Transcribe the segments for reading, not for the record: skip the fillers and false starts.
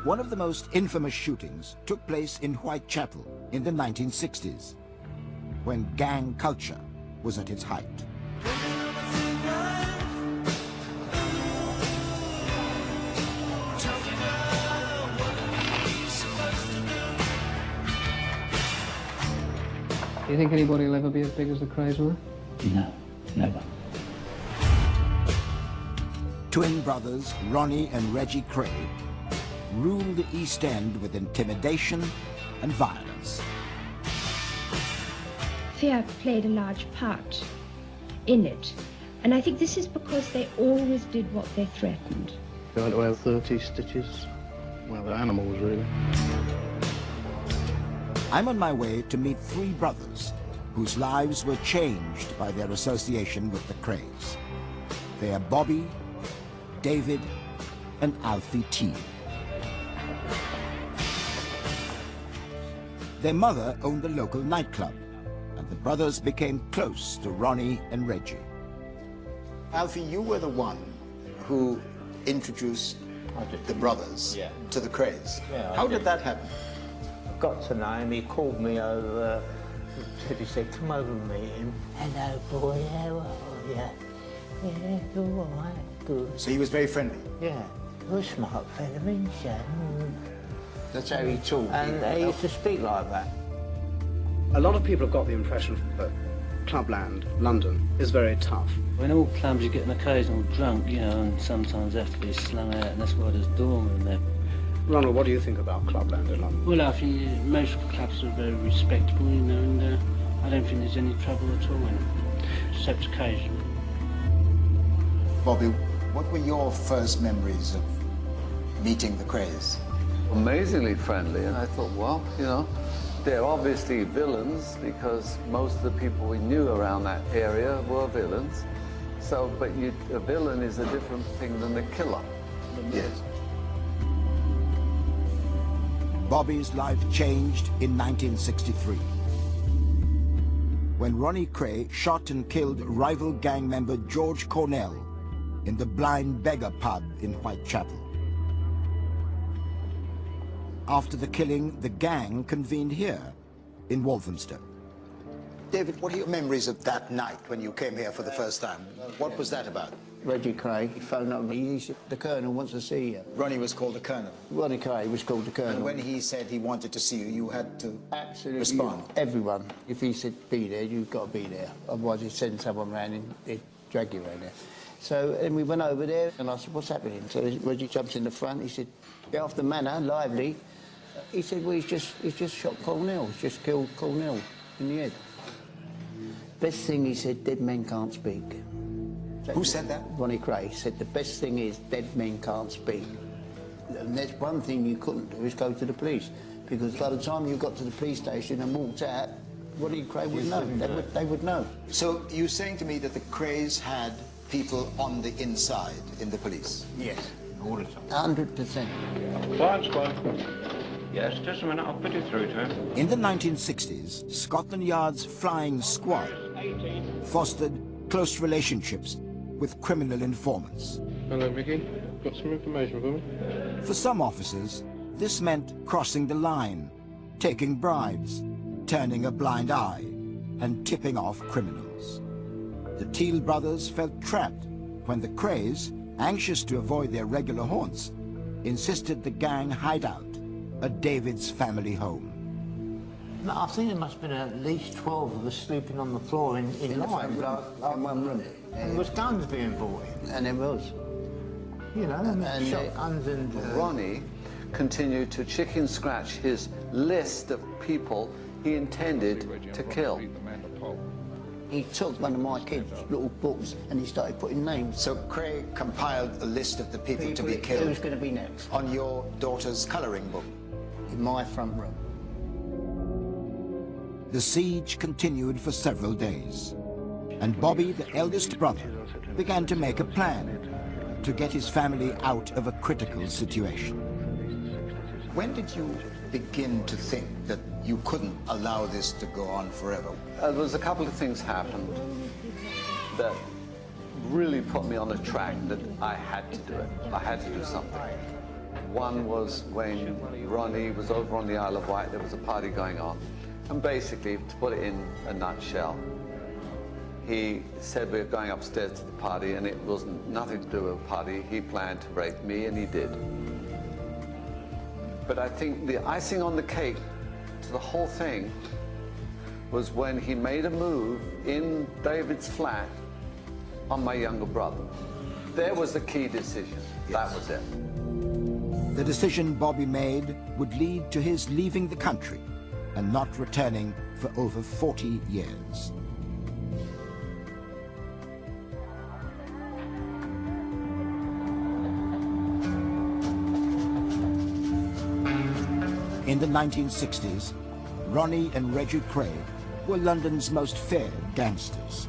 One of the most infamous shootings took place in Whitechapel in the 1960s, when gang culture was at its height. Do you think anybody will ever be as big as the Krays were? No, never. Twin brothers Ronnie and Reggie Kray ruled the East End with intimidation and violence. Fear played a large part in it, and I think this is because they always did what they threatened. They went to have 30 stitches. Well, they're animals, really. I'm on my way to meet three brothers whose lives were changed by their association with the Krays. They are Bobby, David, and Alfie T. Their mother owned the local nightclub, and the brothers became close to Ronnie and Reggie. Alfie, you were the one who introduced the brothers to the Krays. Yeah, How did that happen? Got to know him, he called me over, he said, come over and meet him. Hello, boy, how are you? Yeah, all right, good. So he was very friendly? Yeah, you're a smart fella, ain't you? That's how he talked. And he used to speak like that. A lot of people have got the impression that clubland, London, is very tough. In all clubs you get an occasional drunk, you know, and sometimes have to be slung out, and that's why there's doormen there. Ronald, what do you think about clubland in London? Well, I think most clubs are very respectable, you know, and I don't think there's any trouble at all in them, except occasionally. Bobby, what were your first memories of meeting the Krays? Amazingly friendly, and I thought, well, you know, they're obviously villains because most of the people we knew around that area were villains. So, but a villain is a different thing than a killer. Yes. Bobby's life changed in 1963, when Ronnie Kray shot and killed rival gang member George Cornell in the Blind Beggar pub in Whitechapel. After the killing, the gang convened here in Walthamstow. David, what are your memories of that night when you came here for the first time? What was that about? Reggie Kray, he phoned up me. He said, the Colonel wants to see you. Ronnie was called the Colonel. Ronnie Kray was called the Colonel. And when he said he wanted to see you, you had to absolutely respond? Everyone. If he said be there, you've got to be there. Otherwise he'd send someone round and he'd drag you around there. So, and we went over there and I said, what's happening? So Reggie jumps in the front. He said, get off the manor, lively. He said, well, he's just shot Cornell. He's just killed Cornell in the head. Best thing, he said, dead men can't speak. Who said that? Ronnie Kray said the best thing is dead men can't speak. And there's one thing you couldn't do is go to the police, because by the time you got to the police station and walked out, Ronnie Kray would know. They would know. So you're saying to me that the Krays had people on the inside in the police? Yes. All the time? 100%. Fine, Squire. Yes, just a minute, I'll put it through to him. In the 1960s, Scotland Yard's flying squad fostered close relationships with criminal informants. Hello, Mickey. Got some information for me? For some officers, this meant crossing the line, taking bribes, turning a blind eye, and tipping off criminals. The Teal brothers felt trapped when the Krays, anxious to avoid their regular haunts, insisted the gang hide out at David's family home. I think there must have been at least 12 of us sleeping on the floor in the one room. And there was guns being bought in. And there was. You know, and shotguns and... Ronnie continued to chicken scratch his list of people he intended to kill. He took one of my kids' little books and he started putting names. So Kray compiled a list of the people to be killed. Who's going to be next? On your daughter's colouring book? In my front room. The siege continued for several days, and Bobby, the eldest brother, began to make a plan to get his family out of a critical situation. When did you begin to think that you couldn't allow this to go on forever? There was a couple of things happened that really put me on a track that I had to do it. I had to do something. One was when Ronnie was over on the Isle of Wight, there was a party going on. And basically, to put it in a nutshell, he said we were going upstairs to the party and it was nothing to do with a party. He planned to rape me and he did. But I think the icing on the cake to the whole thing was when he made a move in David's flat on my younger brother. There was the key decision. Yes. That was it. The decision Bobby made would lead to his leaving the country and not returning for over 40 years. In the 1960s, Ronnie and Reggie Kray were London's most feared gangsters.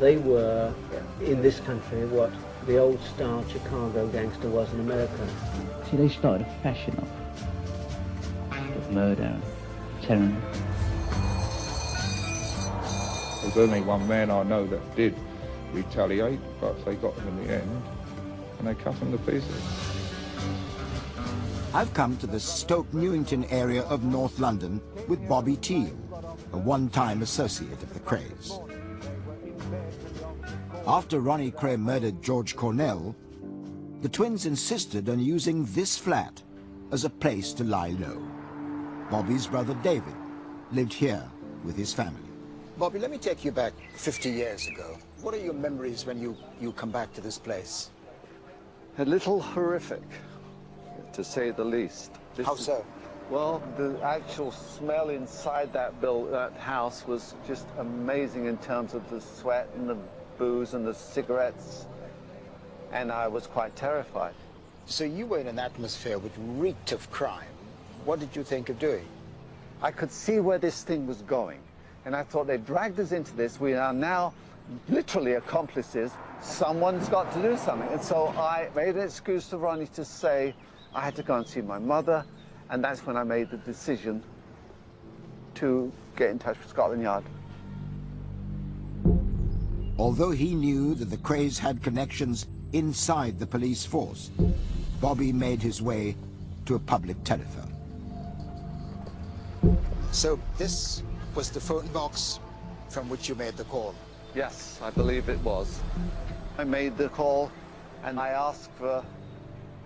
They were, in this country, what the old-style Chicago gangster was in America. See, they started a fashion of murder, terror. There's only one man I know that did retaliate, but they got him in the end, and they cut him to pieces. I've come to the Stoke Newington area of North London with Bobby Teal, a one-time associate of the Krays. After Ronnie Kray murdered George Cornell, the twins insisted on using this flat as a place to lie low. Bobby's brother David lived here with his family. Bobby, let me take you back 50 years ago. What are your memories when you come back to this place? A little horrific, to say the least. How so? Well, the actual smell inside that house was just amazing in terms of the sweat and the booze and the cigarettes, and I was quite terrified. So you were in an atmosphere which reeked of crime. What did you think of doing? I could see where this thing was going, and I thought they dragged us into this. We are now literally accomplices. Someone's got to do something. And so I made an excuse to Ronnie to say I had to go and see my mother, and that's when I made the decision to get in touch with Scotland Yard. Although he knew that the Krays had connections inside the police force, Bobby made his way to a public telephone. So this was the phone box from which you made the call? Yes, I believe it was. I made the call and I asked for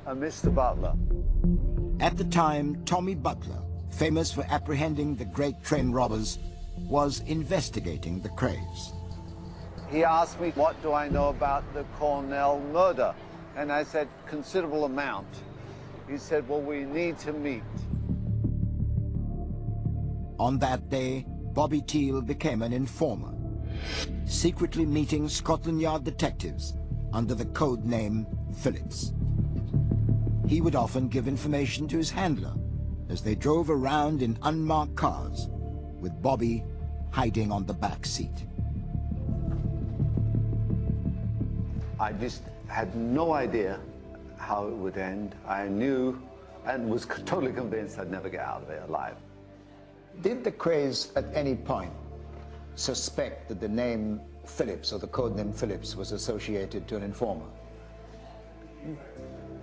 a Mr. Butler. At the time, Tommy Butler, famous for apprehending the great train robbers, was investigating the Krays. He asked me, what do I know about the Cornell murder? And I said, considerable amount. He said, well, we need to meet. On that day, Bobby Teal became an informer, secretly meeting Scotland Yard detectives under the code name Phillips. He would often give information to his handler as they drove around in unmarked cars, with Bobby hiding on the back seat. I just had no idea how it would end. I knew and was totally convinced I'd never get out of it alive. Did the Krays at any point suspect that the name Phillips, or the code name Phillips, was associated to an informer?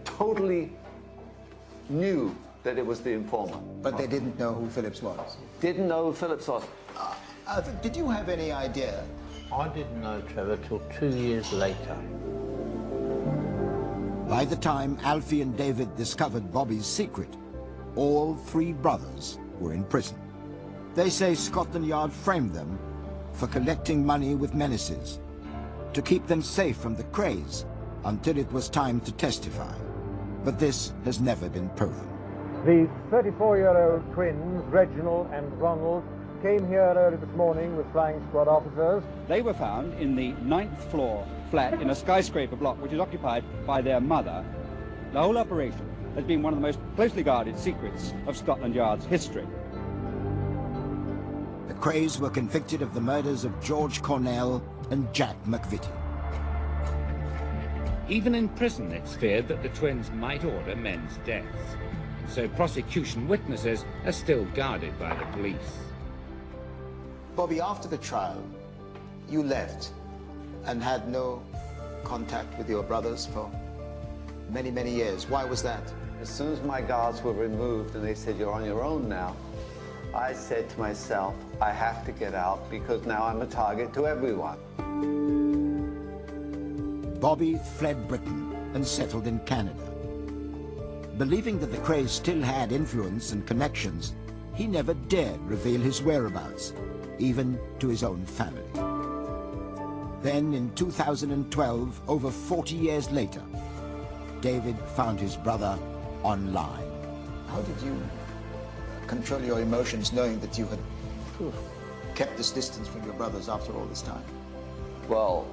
Totally knew that it was the informer. But they didn't know who Phillips was? Didn't know who Phillips was. Did you have any idea? I didn't know Trevor till 2 years later. By the time Alfie and David discovered Bobby's secret, all three brothers were in prison. They say Scotland Yard framed them for collecting money with menaces to keep them safe from the Krays until it was time to testify. But this has never been proven. The 34-year-old twins, Reginald and Ronald, came here early this morning with flying squad officers. They were found in the 9th floor flat in a skyscraper block which is occupied by their mother. The whole operation has been one of the most closely guarded secrets of Scotland Yard's history. The Krays were convicted of the murders of George Cornell and Jack McVitie. Even in prison, it's feared that the twins might order men's deaths. So prosecution witnesses are still guarded by the police. Bobby, after the trial, you left and had no contact with your brothers for many, many years. Why was that? As soon as my guards were removed and they said, you're on your own now, I said to myself, I have to get out because now I'm a target to everyone. Bobby fled Britain and settled in Canada. Believing that the Krays still had influence and connections, he never dared reveal his whereabouts, even to his own family. Then in 2012, over 40 years later, David found his brother online. How did you control your emotions knowing that you had kept this distance from your brothers after all this time? Well,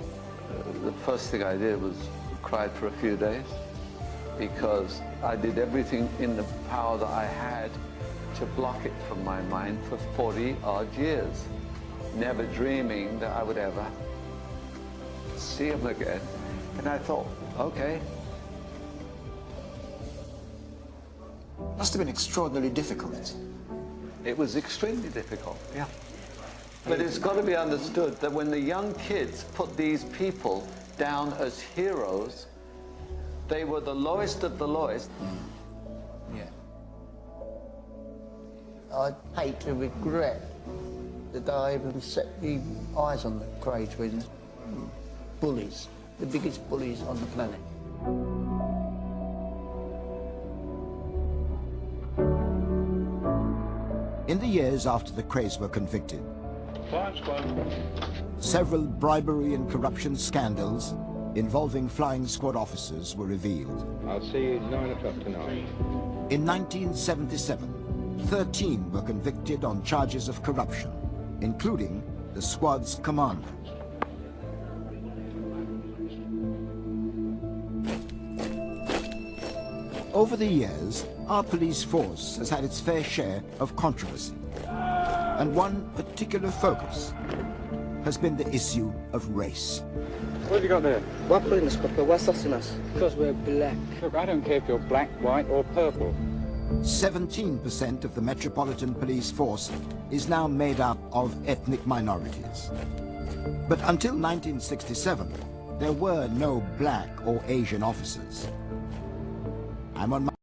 the first thing I did was cried for a few days because I did everything in the power that I had to block it from my mind for 40-odd years, never dreaming that I would ever see him again. And I thought, okay. Must have been extraordinarily difficult. It was extremely difficult, yeah. But it's got to be understood that when the young kids put these people down as heroes, they were the lowest of the lowest. Yeah. I hate to regret that I even set the eyes on the Krays when bullies, the biggest bullies on the planet. In the years after the Krays were convicted, several bribery and corruption scandals involving flying squad officers were revealed. I'll see you at 9 o'clock tonight. In 1977, 13 were convicted on charges of corruption, including the squad's commander. Over the years, our police force has had its fair share of controversy. And one particular focus has been the issue of race. What have you got there? Why putting us, Papa? Why sussing us? Because we're black. Look, I don't care if you're black, white or purple. 17% of the Metropolitan Police Force is now made up of ethnic minorities. But until 1967, there were no black or Asian officers. I'm on my